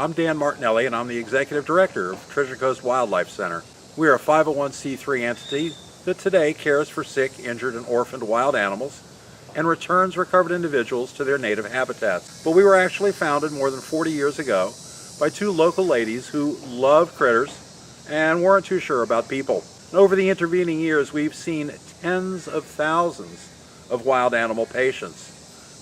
I'm Dan Martinelli, and I'm the Executive Director of Treasure Coast Wildlife Center. We are a 501c3 entity that today cares for sick, injured, and orphaned wild animals and returns recovered individuals to their native habitats. But we were actually founded more than 40 years ago by two local ladies who loved critters and weren't too sure about people. And over the intervening years, we've seen tens of thousands of wild animal patients.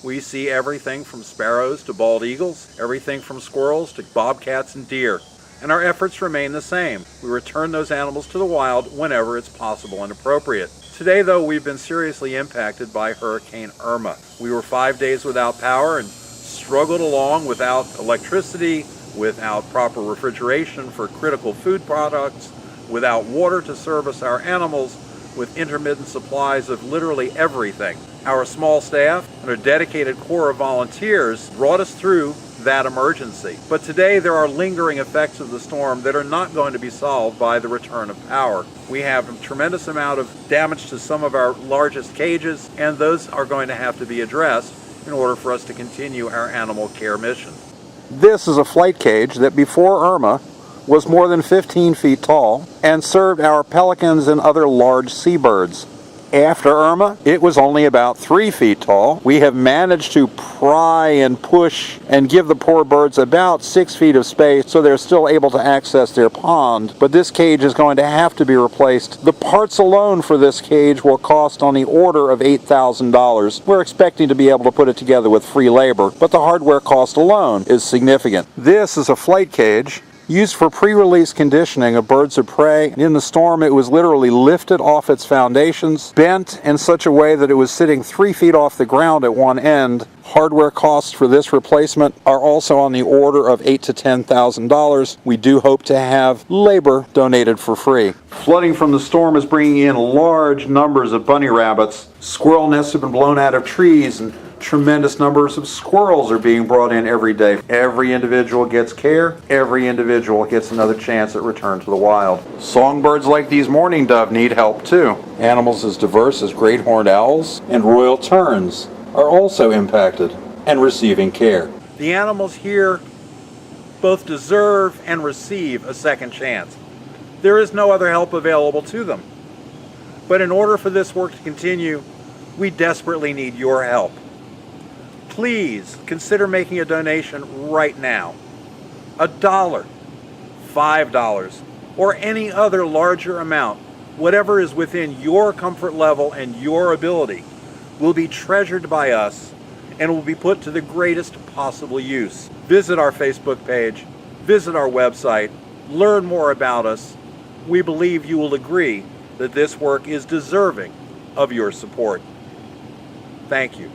We see everything from sparrows to bald eagles, everything from squirrels to bobcats and deer. And our efforts remain the same. We return those animals to the wild whenever it's possible and appropriate. Today, though, we've been seriously impacted by Hurricane Irma. We were 5 days without power and struggled along without electricity, without proper refrigeration for critical food products, without water to service our animals, with intermittent supplies of literally everything. Our small staff and a dedicated corps of volunteers brought us through that emergency. But today there are lingering effects of the storm that are not going to be solved by the return of power. We have a tremendous amount of damage to some of our largest cages, and those are going to have to be addressed in order for us to continue our animal care mission. This is a flight cage that before Irma was more than 15 feet tall and served our pelicans and other large seabirds. After Irma, it was only about 3 feet tall. We have managed to pry and push and give the poor birds about 6 feet of space so they're still able to access their pond, but this cage is going to have to be replaced. The parts alone for this cage will cost on the order of $8,000. We're expecting to be able to put it together with free labor, but the hardware cost alone is significant. This is a flight cage used for pre-release conditioning of birds of prey. In the storm, it was literally lifted off its foundations, bent in such a way that it was sitting 3 feet off the ground at one end. Hardware costs for this replacement are also on the order of $8,000 to $10,000. We do hope to have labor donated for free. Flooding from the storm is bringing in large numbers of bunny rabbits. Squirrel nests have been blown out of trees, and tremendous numbers of squirrels are being brought in every day. Every individual gets care. Every individual gets another chance at return to the wild. Songbirds like these mourning dove need help too. Animals as diverse as great horned owls and royal terns are also impacted and receiving care. The animals here both deserve and receive a second chance. There is no other help available to them. But in order for this work to continue, we desperately need your help. Please consider making a donation right now. $1, $5, or any other larger amount, whatever is within your comfort level and your ability, will be treasured by us and will be put to the greatest possible use. Visit our Facebook page, visit our website, learn more about us. We believe you will agree that this work is deserving of your support. Thank you.